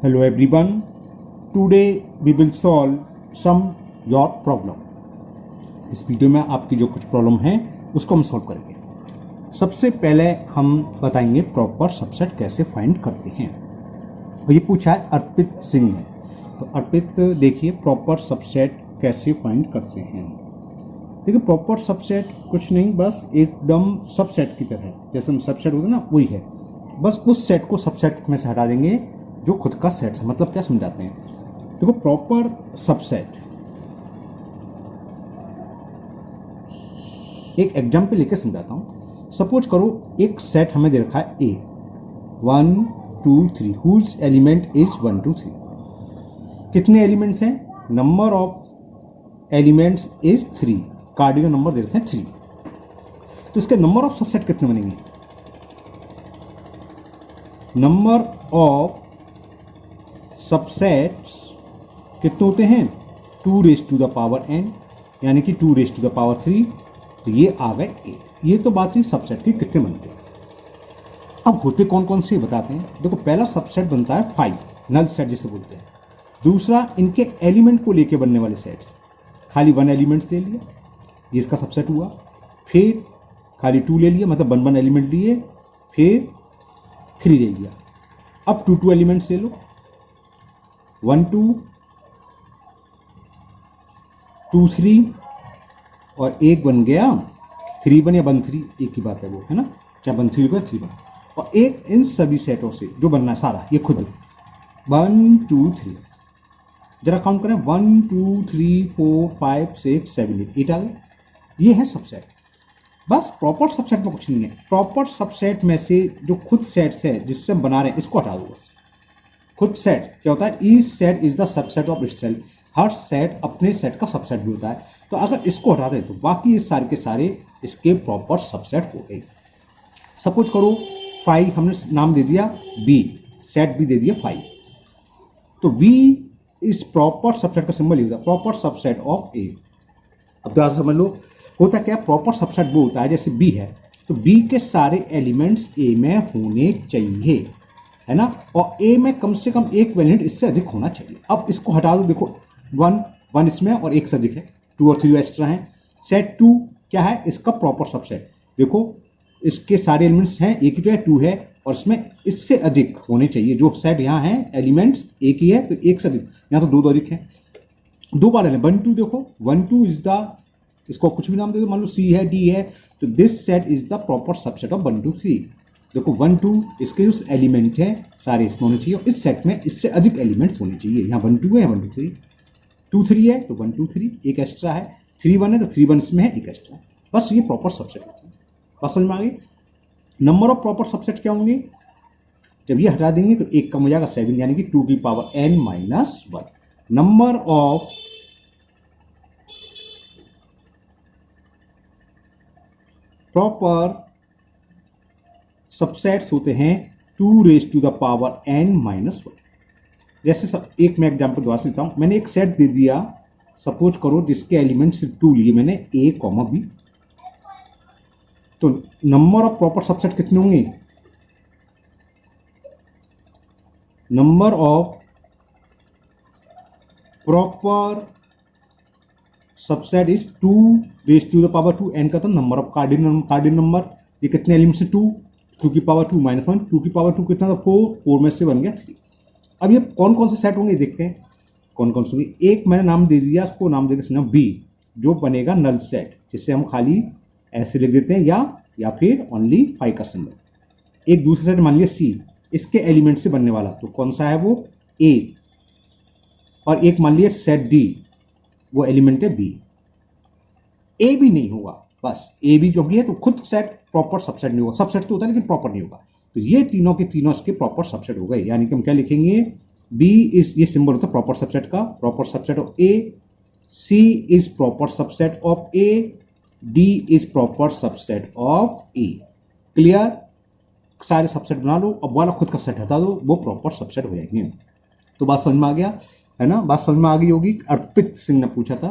Hello everyone. Today we will solve some your problem. इस video में आपकी जो कुछ प्रॉब्लम है उसको हम सॉल्व करेंगे। सबसे पहले हम बताएंगे प्रॉपर सबसेट कैसे फाइंड करते हैं। और ये पूछा है अर्पित सिंह ने। तो अर्पित देखिए प्रॉपर सबसेट कैसे फाइंड करते हैं। देखिए प्रॉपर सबसेट कुछ नहीं, बस एकदम सबसेट की तरह जैसे हम सबसेट होते हैं ना वही है। बस उस सेट को सबसेट में से हटा देंगे जो खुद का सेट है। मतलब क्या समझाते हैं, देखो प्रॉपर सबसेट एक एग्जाम्पल लेके समझाता हूं। सपोज करो एक सेट हमें दे रखा है ए 1 2 3 हुज एलिमेंट इज 1 2 3। कितने एलिमेंट्स हैं? Number of elements is 3। Cardinal number दे रखे हैं 3। तो इसके नंबर ऑफ सबसेट कितने बनेंगे? नंबर ऑफ सबसेट्स कितने होते हैं? 2 raise to the power n, यानी कि 2 रेज़ टू द पावर 3। तो ये आ गए ए। ये तो बात हुई सबसेट की कितने बनते हैं। अब होते कौन कौन से बताते हैं। देखो पहला सबसेट बनता है 5, नल सेट जिसे बोलते हैं। दूसरा इनके एलिमेंट को लेके बनने वाले सेट्स, खाली 1 एलिमेंट्स ले लिया, ये इसका सबसेट हुआ। फिर खाली 2 ले लिया, मतलब 1 1 एलिमेंट लिए, फिर 3 ले लिया। अब 2 2 एलिमेंट्स ले लो, 1 2 2 3 और एक बन गया 3 1 या 1 3, एक ही बात है वो, है ना। चाहे 1 3 को 3 1 और एक इन सभी सेटों से जो बनना है सारा ये खुद 1 2 3। जरा काउंट करें 1 2 3 4 5 6 7 8 आ गए। ये है सबसेट। बस प्रॉपर सबसेट में कुछ नहीं है। प्रॉपर सबसेट में से जो खुद सेट्स है जिससे हम बना रहे हैं इसको हटा दो। बस खुद सेट क्या होता है? Each set is the subset of itself. Her set अपने सेट का सबसेट भी होता है। तो अगर इसको हटा दें तो बाकी ये सारे के सारे इसके प्रॉपर सबसेट हो गए। सपोज करो 5 हमने नाम दे दिया बी, सेट भी दे दिया 5। तो बी इस प्रॉपर सबसेट का सिंबल ही होता है प्रॉपर सबसेट ऑफ ए। अब ध्यान से समझ लो होता क्या, प्रॉपर सबसेट वो होता है जैसे बी है तो बी के सारे एलिमेंट्स ए में होने चाहिए, है ना। और ए में कम से कम एक वैल्यूट इससे अधिक होना चाहिए। अब इसको हटा दो, देखो 1 इसमें और एक से अधिक है, 2 और 3 एक्स्ट्रा हैं। सेट 2 क्या है? इसका प्रॉपर सबसेट। देखो इसके सारे एलिमेंट्स हैं, एक ही तो है 2 है और इसमें इससे अधिक होने चाहिए। जो सेट यहाँ है एलिमेंट्स एक ही है तो एक से अधिक, यहाँ तो 2 अधिक है। 2 बार है 1 2। देखो 1 2 इज द, इसको कुछ भी नाम दे दो, मान लो सी है डी है, तो this set is the proper subset of 1 2 3। देखो 1 2 इसके जो एलिमेंट है सारे इसमें होने चाहिए और इस सेट में इससे अधिक एलिमेंट्स होने चाहिए। यहाँ 1 2 है, 1 2 3, 2 3 है तो 1 2 3, एक एक्स्ट्रा है, 3 1 है तो 3 1 इसमें है, एक एक्स्ट्रा। बस ये प्रॉपर सबसेट होता है। बस समझ में आ गई। नंबर ऑफ प्रॉपर सबसेट क्या होंगे? जब ये हटा देंगे तो एक कम हो जाएगा 7, यानी कि 2 की power n minus 1। Number of proper subsets होते हैं 2 raise to the power n minus 1। जैसे एक मैं एग्जाम्पल द्वारा से देता हूँ। मैंने एक सेट दे दिया, सपोज करो जिसके एलिमेंट्स 2 लिए मैंने a, b। तो नंबर ऑफ प्रॉपर सबसेट कितने होंगे? Number of proper subset is 2 raise to the power 2 n का था नंबर ऑफ कार्डिनल नंबर। ये कितने एलिमेंट्स है? 2 की पावर 2 माइनस 1, 2 की पावर 2 कितना था? 4 में से बन गया 3। अब ये कौन कौन से सेट होंगे देखते हैं कौन कौन से होंगे। एक मैंने नाम दे दिया, उसको नाम देकर बी, जो बनेगा नल सेट, जिससे हम खाली ऐसे लिख देते हैं या फिर ओनली 5 का सिंबल। एक दूसरा सेट मान लिया सी, इसके एलिमेंट से बनने वाला, तो कौन सा है वो? ए। और एक मान लिया सेट डी, वो एलिमेंट है बी। ए भी नहीं होगा, बस ए भी क्योंकि है तो खुद सेट प्रॉपर सबसेट नहीं होगा। सबसेट तो होता है लेकिन प्रॉपर नहीं होगा। तो ये तीनों के तीनों इसके प्रॉपर सबसेट हो गए। यानी कि हम क्या लिखेंगे? बी इज, ये सिंबल होता है प्रॉपर सबसेट का, proper subset of A. C is proper subset of A, D is proper subset of A. Clear? सारे सबसेट बना लो, अब वाला खुद का सेट हटा दो, वो प्रॉपर सबसेट हो जाएंगे। तो बात समझ में आ गया है ना। बात समझ में आ गई होगी। अर्पित सिंह ने पूछा था,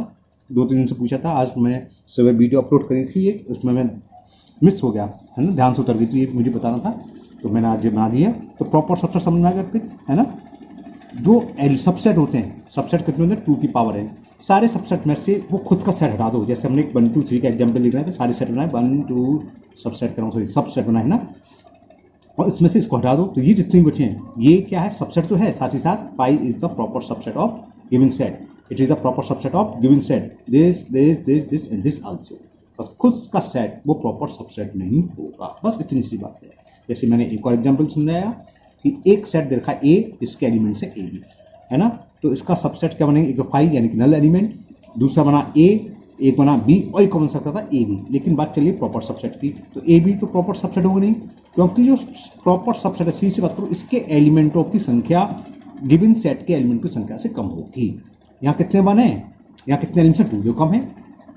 2-3 दिन से पूछा था। आज मैं सुबह वीडियो अपलोड करी थी एक, उसमें मैं मिस हो गया, है ना, ध्यान से उतर गई थी, मुझे बताना था। तो मैंने आज बना दिया। तो प्रॉपर सबसेट समझ में आ गया अर्पित, है ना। जो सबसेट होते हैं, सबसेट कितने होते हैं 2 की पावर n, सारे सबसेट में से वो खुद का सेट हटा दो। जैसे हमने 1 2 3 का एग्जाम्पल लिख रहे हैं तो सारे सेट बनाए, 1 2 सबसेट कर रहा हूँ, सॉरी सबसेट बनाए ना, और इसमें से इसको हटा दो तो ये जितने बचे हैं ये क्या है, सबसेट तो है, साथ ही साथ 5 is the proper subset of given set, it is the proper subset of given set, this this this this and this also. बस खुद का सेट वो प्रॉपर सबसेट नहीं होगा, बस इतनी सी बात है। जैसे मैंने एक और एग्जाम्पल समझाया कि एक सेट दे रखा ए, इसके एलिमेंट से ए बी है ना, तो इसका सबसेट क्या बनेगा, एक 5 यानी कि नल एलिमेंट, दूसरा बना ए, एक बना बी, और एक बन सकता था ए बी। लेकिन बात चलिए प्रॉपर सबसेट की, तो ए बी तो प्रॉपर सबसेट होगा नहीं, क्योंकि जो प्रॉपर सबसेट है, सीधी सी बात करो, इसके एलिमेंटों की संख्या गिवन सेट के एलिमेंट की संख्या से कम होगी। यहाँ कितने बने, यहाँ कितने एलिमेंट से 2, जो कम है।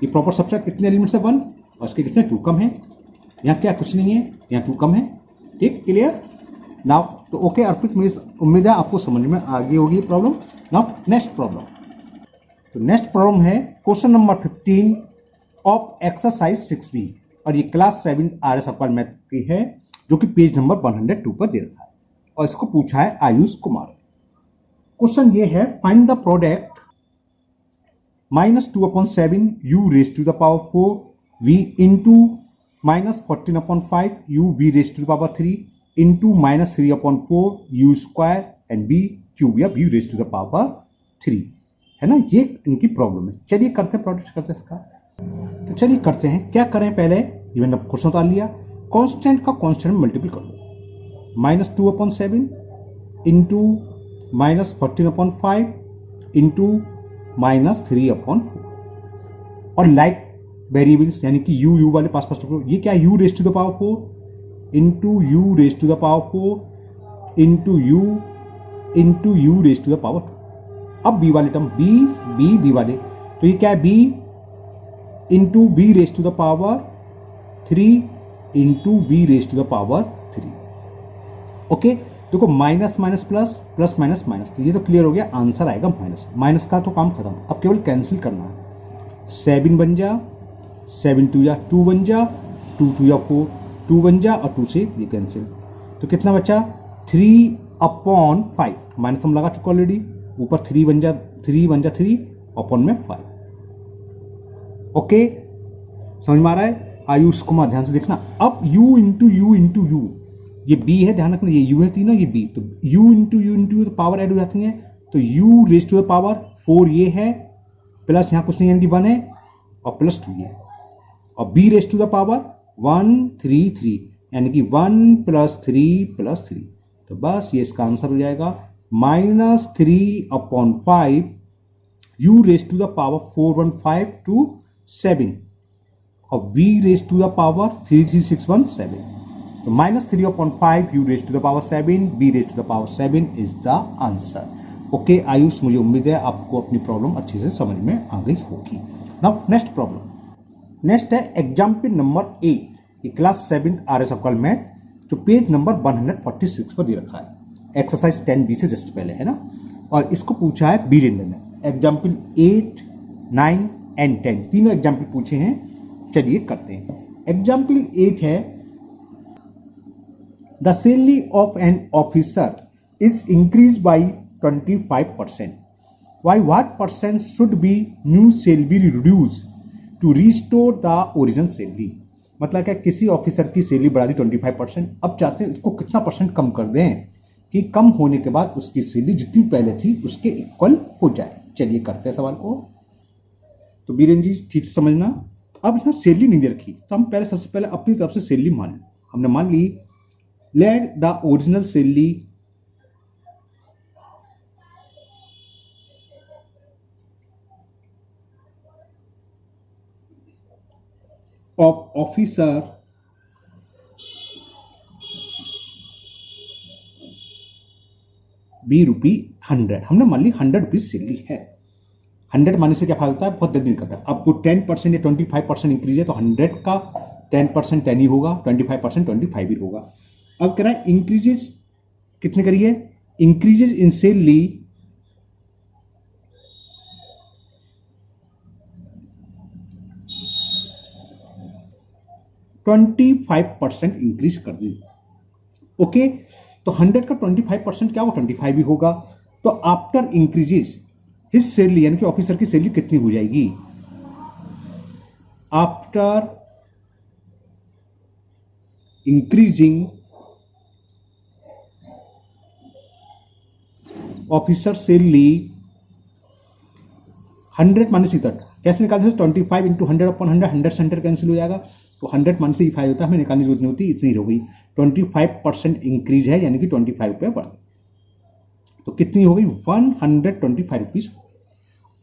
ये प्रॉपर सबसेट कितने एलिमेंट से 1 और इसके कितने 2 कम है। यहाँ क्या कुछ नहीं है, यहाँ 2 कम है। ठीक, क्लियर नाउ। तो ओके अर्पित, मेरी उम्मीद है आपको समझ में आ गई होगी प्रॉब्लम। नाउ नेक्स्ट प्रॉब्लम, तो नेक्स्ट प्रॉब्लम है question number 15 of exercise 6B, और ये क्लास 7 RS अपर मैथ की है, जो कि पेज नंबर 102 पर दे रखा है, और इसको पूछा है आयुष कुमार। क्वेश्चन ये है, find the product -2/7 u raise to the power 4 v into -14/5 u v raise to the power 3 into -3/4 u square and b cube या v raise to the power 3 है ना। ये इनकी प्रॉब्लम है। चलिए करते हैं, प्रोडक्ट करते हैं इसका। तो चलिए करते हैं, क्या करें पहले, ये मैंने क्वेश्चन उतार लिया, कांस्टेंट का कांस्टेंट मल्टीपल कर दो, -2/7 इंटू -14/5 इंटू -3/4, और लाइक वेरिएबल्स यानी कि u वाले पास पास रखो। ये क्या है, u raise to the power 4 into u raise to the power 4 into u raise to the power 2। अब b वाले टर्म b वाले, तो ये क्या है, b into B raise to the power 3 into B raise to the power 3। Okay, देखो minus minus plus, plus minus minus, तो ये तो क्लियर हो गया, आंसर आएगा माइनस। माइनस का तो काम खत्म, अब केवल कैंसिल करना है। 7 बन जा, 7 2 या 2 बन जा, 2 2 या 4, 2 बन जा, और 2 से ये कैंसिल, तो कितना बचा 3/5, माइनस हम लगा चुका ऑलरेडी, ऊपर 3 बन जा, 3 अपॉन में 5। ओके, समझ में आ रहा है। आयुष कुमार ध्यान से देखना। अब u इंटू यू, ये b है, ध्यान रखना, ये u है तीनों, ये b, तो u इंटू तो पावर ऐड हो जाती है, तो u raise to the power 4 ये है, प्लस यहाँ कुछ नहीं यानी कि 1 है, और प्लस 2 ये, और b raise to the power 1 3 3 यानी कि 1 + 3 + 3, तो बस ये इसका आंसर हो जाएगा -3/5 u raise to the power 415 और v raise to the power 33617, तो -3/5 u raise to the power 7 b raise to the power 7 is the answer. Okay Ayush, मुझे उम्मीद है आपको अपनी प्रॉब्लम अच्छे से समझ में आ गई होगी। नाउ नेक्स्ट प्रॉब्लम, नेक्स्ट है एग्जाम्पल नंबर 8, ये क्लास 7 RS अपर मैथ, जो पेज नंबर 146 पर दे रखा है, एक्सरसाइज 10B से जस्ट पहले है ना, और इसको पूछा है बी रेंडर ने। एग्जाम्पल 8 9 एंड 10 तीनों एग्जाम्पल पूछे हैं। चलिए करते हैं। एग्जाम्पल 8 है, the salary of an officer is increase by 25%, why what percent should be new salary reduce to restore the original salary. मतलब क्या, किसी ऑफिसर की सैलरी बढ़ा दी 25%, अब चाहते हैं इसको कितना परसेंट कम कर दें कि कम होने के बाद उसकी सैलरी जितनी पहले थी उसके इक्वल हो जाए। चलिए करते हैं सवाल को। तो बीरेन जी ठीक से समझना, अब यहाँ सैलरी नहीं दे रखी, तो हम पहले सबसे पहले अपनी तरफ से सैलरी मान ली। हमने मान ली let the original salary of officer ₹100। हमने मान ली 100 रुपीज सैलरी है। 100 मानने से क्या फायदा होता है, बहुत जल्दी निकलता है। आपको 10% या 25% इंक्रीज है, तो 100 का 10% 10 ही होगा, 25% 25 ही होगा। अब कह रहा है इंक्रीजेस कितने करिए, इंक्रीजेस इन सैलरी %25 इंक्रीज कर दी। ओके, तो 100 का 25% क्या होगा, 25 ही होगा। तो आफ्टर इंक्रीजेस हिज सैलरी, यानी कि ऑफिसर की सैलरी कितनी हो जाएगी? After increasing officer salary 100 minus इतना कैसे निकालते हैं? 25 इंटू 100 अपॉन 100, 100 से 100 कैंसिल हो जाएगा, तो 100 माइनस से 5 होता है, हमें निकालने की जरूरत नहीं होती, इतनी हो गई। 25% इंक्रीज है, यानी कि 25 रुपये बढ़ गए, तो कितनी हो गई? 125 रुपीज।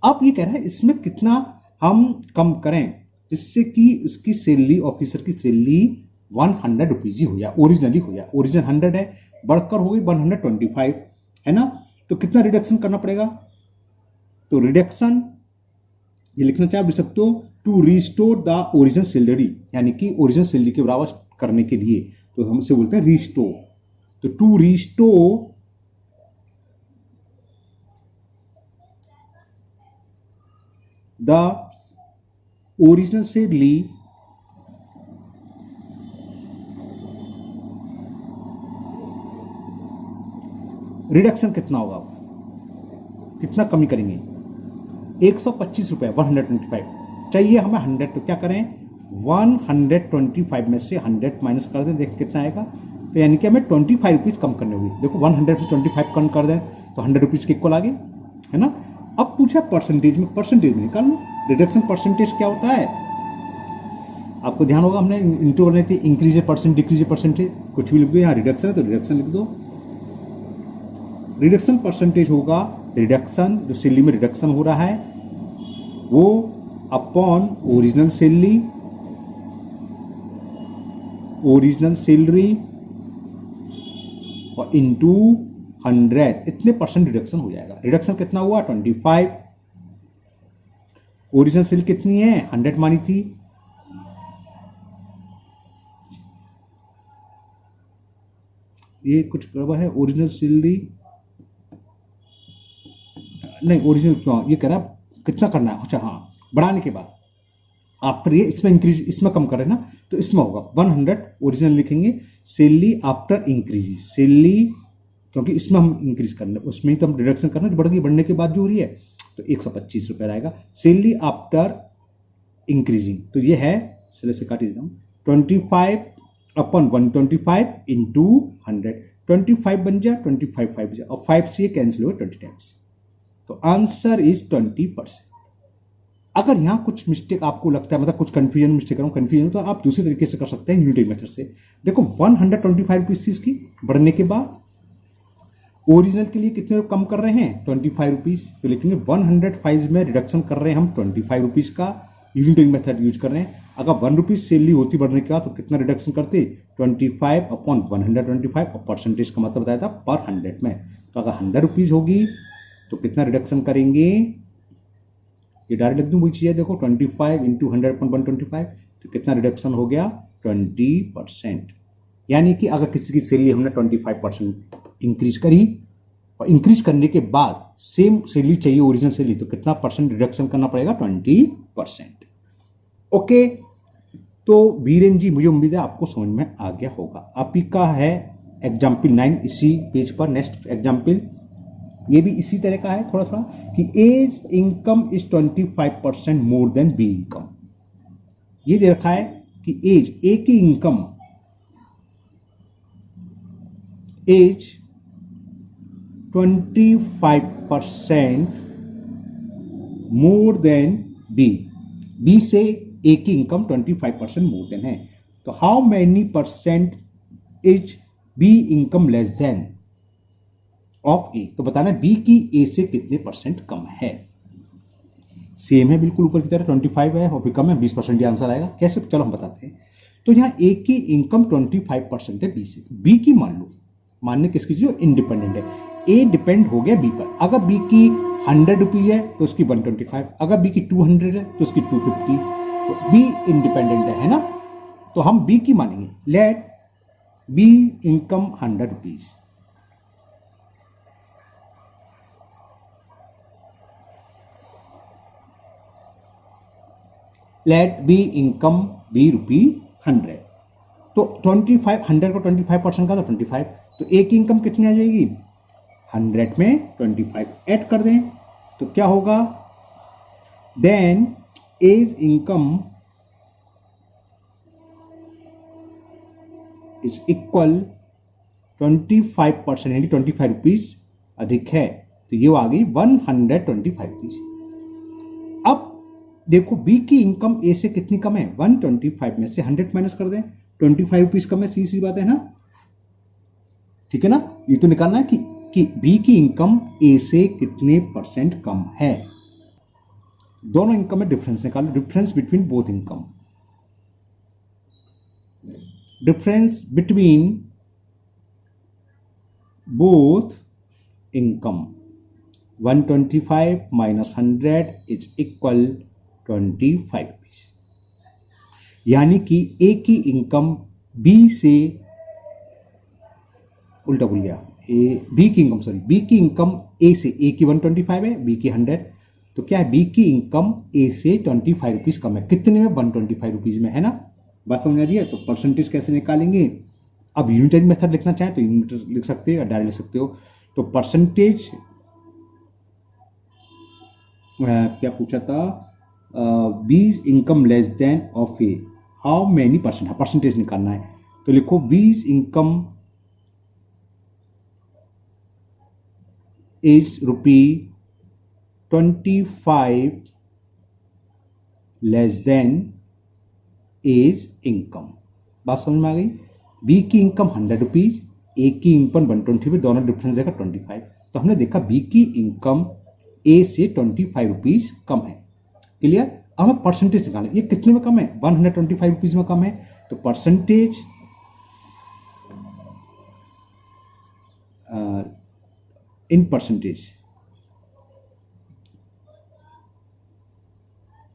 अब ये कह रहा है इसमें कितना हम कम करें जिससे कि इसकी सैलरी, ऑफिसर की सैलरी 100 रुपीज ही हो जाए, ओरिजिनली हो जाए। ओरिजिनल 100 है, बढ़कर हो गई 125, है ना? तो कितना रिडक्शन करना पड़ेगा? तो रिडक्शन ये लिखना चाहे लिख सकते हो, to restore the original salary, यानी कि ओरिजिनल सैलरी के बराबर करने के लिए, तो हम इसे बोलते हैं रिस्टोर। तो to restore the original salary reduction कितना होगा? कितना कमी करेंगे? 125 रुपए, 125 चाहिए हमें 100, तो क्या करें? 125 में से 100 माइनस कर दें, देखिए कितना आएगा। तो यानी कि हमें 25 रुपीज़ कम करने होंगे। देखो 100 से 25 कम कर दें तो 100 रुपीज़ के इक्वल आ गए, है ना? अब पूछा परसेंटेज में, परसेंटेज में निकाल लो। रिडक्शन परसेंटेज क्या होता है? आपको ध्यान होगा हमने इंटू करने थी, इंक्रीज परसेंट, डिक्रीज परसेंटेज, कुछ भी लिख दो। यहाँ रिडक्शन है तो रिडक्शन लिख दो। रिडक्शन परसेंटेज होगा रिडक्शन, जो सैलरी में रिडक्शन हो रहा है वो upon original salary, original salary और इनटू 100, इतने परसेंट रिडक्शन हो जाएगा। रिडक्शन कितना हुआ? 25। ओरिजिनल सैलरी कितनी है? 100 मानी थी, ये कुछ गड़बड़ है। ओरिजिनल सैलरी नहीं, ओरिजिनल क्यों ये कह रहा कितना करना है? अच्छा हाँ, बढ़ाने के बाद आफ्टर ये इसमें इंक्रीज, इसमें कम कर रहे हैं ना, तो इसमें होगा 100 ओरिजिनल लिखेंगे, सैलरी आफ्टर इंक्रीज, सैलरी क्योंकि इसमें हम इंक्रीज करना है, उसमें ही तो हम रिडक्शन करना है, बढ़ गई, बढ़ने के बाद जो हो रही है, तो 125 रुपये रहेगा। सैलरी आफ्टर इंक्रीजिंग, तो ये है, चले से काट देता हूँ, 25 अपन 125 इंटू 100, 25 बन जा, 25 5 जा, और 5 से ये कैंसिल हो 20 टाइम्स, तो आंसर इज 20%। अगर यहां कुछ मिस्टेक आपको लगता है, मतलब कुछ कंफ्यूजन मिस्टेक कंफ्यूजन, तो आप दूसरे तरीके से कर सकते हैं, यूनिटी मेथड से। देखो 125 रुपीज थी इसकी, बढ़ने के बाद ओरिजिनल के लिए कितने कम कर रहे हैं? 25 रुपीज, तो लिखेंगे 105 में रिडक्शन कर रहे हैं हम 25 रुपीज का, यूनिटी मेथड यूज कर रहे हैं। अगर 1 रुपीज सैलरी होती बढ़ने के बाद, तो कितना रिडक्शन करते? 25 अपॉन 125, और परसेंटेज का मतलब बताया था पर 100 में, तो अगर 100 रुपीज होगी तो कितना रिडक्शन करेंगे? ये डायरेक्ट लिख दूं, वही चीज है, देखो 25 इंटू 100 अपॉन 125, तो कितना रिडक्शन हो गया? 20%। यानी कि अगर किसी की सैलरी हमने 25% इंक्रीज करी, और इंक्रीज करने के बाद सेम सैलरी चाहिए ओरिजिनल सैलरी, तो कितना परसेंट रिडक्शन करना पड़ेगा? 20%। ओके, तो वीरेन जी, मुझे उम्मीद है आपको समझ में आ गया होगा। आपकी का है एग्जाम्पल 9 इसी पेज पर। नेक्स्ट एग्जाम्पल ये भी इसी तरह का है थोड़ा थोड़ा, कि A's income is 25% more than B income. ये दे रखा है कि एज, ए की income, A's 25% more than B, B से ए की इनकम 25% मोर देन है, तो how many percent is B income less than of A, तो बताना बी की ए से कितने परसेंट कम है। सेम है बिल्कुल ऊपर की तरह, 25 है और फिर कम है, 20% ही आंसर आएगा। कैसे? चलो हम बताते हैं। तो यहां ए की इनकम 25% है बी से, बी की मान लो, मानने किसकी जो इंडिपेंडेंट है, ए डिपेंड हो गया बी पर। अगर बी की 100 रुपीज है तो उसकी 125, अगर बी की 200 है तो उसकी 250, तो बी इंडिपेंडेंट है ना, तो हम बी की मानेंगे। Let B income 100 rupees, let B income B rupee 100, तो 25, 100 को 25% का, तो 25, तो ए की इनकम कितनी आ जाएगी? 100 में 25 ऐड कर दें तो क्या होगा, then A's income is equal 25% यानी 25 रुपीज अधिक है, तो ये आ गई 125 रुपीज। अब देखो बी की इनकम ए से कितनी कम है, 125 में से 100 माइनस कर दें, 25 रुपीज कम है, सीधी बात है ना, ठीक है ना। ये तो निकालना है कि बी की इनकम ए से कितने परसेंट कम है। दोनों इनकम में डिफरेंस निकालो, difference between both income, difference between both income 125 minus 100 is equal 25 rupees. यानी कि ए की इनकम बी से, उल्टा भूल गया, बी की इनकम ए से, ए की 125 है, बी की 100, तो क्या है, बी की इनकम ए से 25 रुपीज कम है, कितने में, 125 रुपीज में, है ना। बात समझ आ रही है। तो परसेंटेज कैसे निकालेंगे, अब यूनिटरी मेथड लिखना चाहें तो यूनिट लिख सकते हो या डायरेक्ट लिख सकते हो। तो परसेंटेज क्या पूछा था, B's income less than of A, how many percent, percentage निकालना है। तो लिखो B's income is ₹25 less than A's income. बात समझ में आ गई। बी की इनकम 100 रुपीज, ए की इनकम 120, दोनों डिफरेंस देगा 25। तो हमने देखा बी की इनकम ए से 25 रुपीज कम है, क्लियर। अब हमें परसेंटेज निकालें, ये कितने में कम है, 125 रुपीज में कम है, तो परसेंटेज इन परसेंटेज,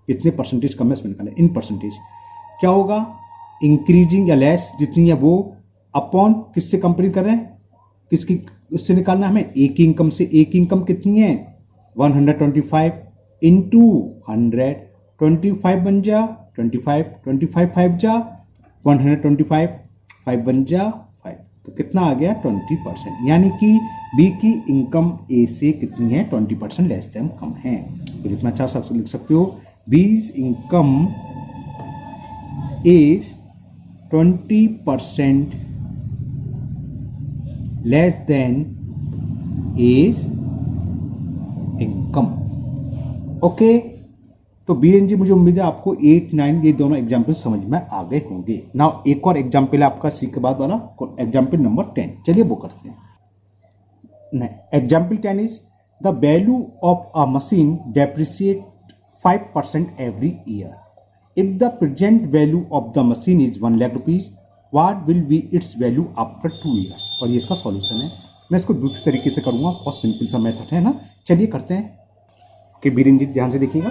कितने परसेंटेज कम है इसमें निकालें, इन परसेंटेज क्या होगा, इंक्रीजिंग या लेस जितनी है वो, अपॉन किससे कंपेयर कर रहे हैं, किसकी, उससे निकालना हमें, ए की इनकम से। ए की इनकम कितनी है 125 इंटू 100, 25 बन जा 25, 25 5 जा 125, 5 बन जा 5, तो कितना आ गया 20%। यानी कि बी की इनकम ए से कितनी है 20% लेस देन कम है। तो लिखना चाह सकते, लिख सकते हो B's income is 20% less than A's income. Okay, तो बीएन जी मुझे उम्मीद है आपको 8, 9 ये दोनों एग्जाम्पल समझ में आ गए होंगे। नाउ एक और एग्जाम्पल है आपका सी के बाद वाला, एग्जाम्पल नंबर 10, चलिए वो करते हैं। Example 10 is the value of a machine depreciate 5% every year. If the present value of the machine is 1 lakh rupees, what will be its value after 2 years? और ये इसका सॉल्यूशन है। मैं इसको दूसरे तरीके से करूंगा, बहुत सिंपल सा मेथड है ना, चलिए करते हैं। कि बीरेन जी ध्यान से देखिएगा।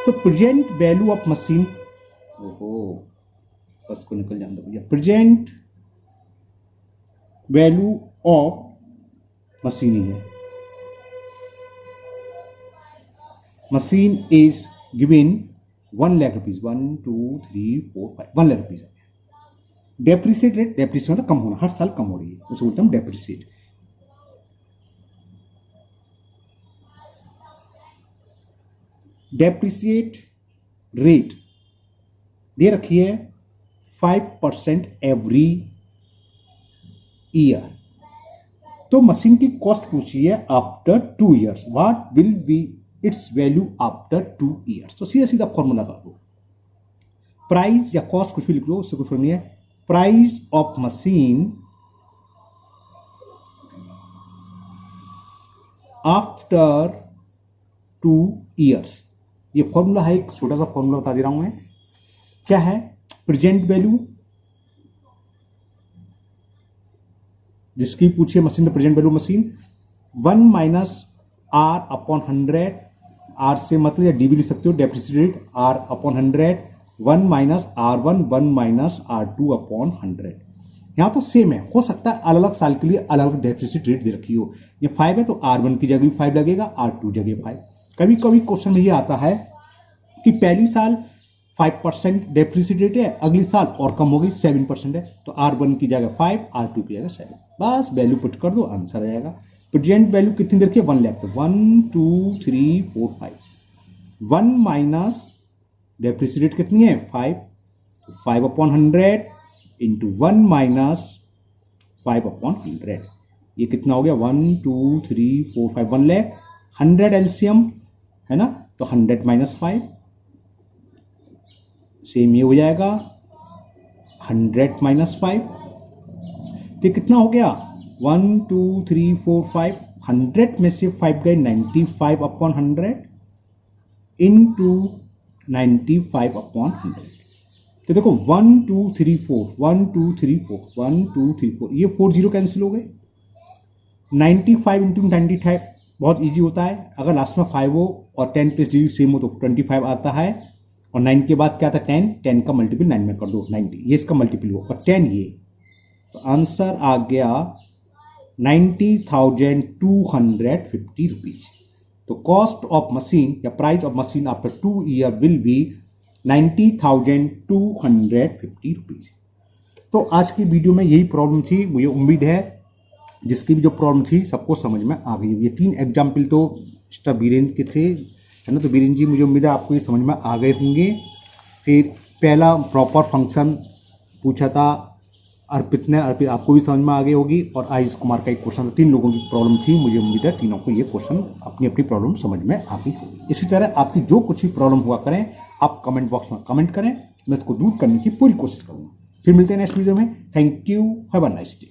तो प्रेजेंट वैल्यू ऑफ मशीन, ओहो बस को निकल जाने दो भैया, प्रेजेंट वैल्यू ऑफ मशीन ही है, machine is given 1 lakh rupees, 1 2 3 4 5, 1 lakh rupees. Depreciate rate, depreciate मतलब कम होना, हर साल कम हो रही है, उसे बोलते हैं डेप्रिसिएट। डेप्रिसिएट रेट दे रखी है 5% एवरी ईयर। तो मशीन की कॉस्ट पूछी है after 2 years, what will be it's value after 2 years. तो सीधा सीधा फॉर्मूला कर दो, प्राइस या कॉस्ट कुछ भी लिख लो, उससे कोई फर्क नहीं है। Price of machine after 2 years, ये फॉर्मूला है, एक छोटा सा फॉर्मूला बता दे रहा हूं मैं। क्या है, प्रेजेंट वैल्यू जिसकी पूछी है machine, present value machine 1 minus R upon 100, R से मतलब या डी भी लिख सकते हो, depreciate rate R upon 100, 1 minus R1, 1 minus R2 upon 100। यहां तो सेम है, हो सकता है अलग अलग साल के लिए अलग अलग डेप्रिसिएट रेट दे रखी हो। ये 5 है तो R1 की जगह 5 लगेगा, R2 जगह 5। कभी कभी क्वेश्चन में ये आता है कि पहली साल 5% डेप्रिसिएट रेट है, अगली साल और कम हो गई 7% है, तो R1 की जगह 5, R2 की जगह 7, बस वैल्यू पुट कर दो, आंसर आ जाएगा। प्रेजेंट वैल्यू कितनी दे रखी है 1 लाख, तो 1 2 3 4 5 1 माइनस डेप्रिसिएट कितनी है 5, तो 5/100 इंटू 1 माइनस 5/100, ये कितना हो गया 1 2 3 4 5 1 लाख, 100 एलसीएम है ना, तो 100 माइनस 5 सेम ये हो जाएगा 100 माइनस 5, तो कितना हो गया 1 2 3 4 5, 100 में से 5 गए 95/100 इंटू 95/100, तो देखो 1 2 3 4 1 2 3 4 1 2 3 4, ये 4 0 कैंसिल हो गए, 95 इंटू 95 बहुत इजी होता है, अगर लास्ट में 5 हो और 10 प्लस जी सेम हो तो 25 आता है, और 9 के बाद क्या था 10, 10 का मल्टीपल 9 में कर दो 90, ये इसका मल्टीपल हुआ और 10 ये, तो आंसर आ गया 90,250 रुपीज। तो कॉस्ट ऑफ मशीन या price of machine after 2 year will be 90,250 rupees. तो आज की वीडियो में यही प्रॉब्लम थी, मुझे उम्मीद है जिसकी भी जो प्रॉब्लम थी सबको समझ में आ गई। ये 3 एग्जाम्पल तो मिस्टर बीरेंद्र के थे, है ना, तो बीरेंद्र जी मुझे उम्मीद है आपको ये समझ में आ गए होंगे। फिर पहला प्रॉपर फंक्शन पूछा था अर्पित ने, अर्पित आपको भी समझ में आ गई होगी, और आयुष कुमार का एक क्वेश्चन, 3 लोगों की प्रॉब्लम थी, मुझे उम्मीद है तीनों को ये क्वेश्चन अपनी अपनी प्रॉब्लम समझ में आ गई होगी। इसी तरह आपकी जो कुछ भी प्रॉब्लम हुआ करें आप कमेंट बॉक्स में कमेंट करें, मैं इसको दूर करने की पूरी कोशिश करूँगा। फिर मिलते हैं नेक्स्ट वीडियो में। Thank you, have a nice day.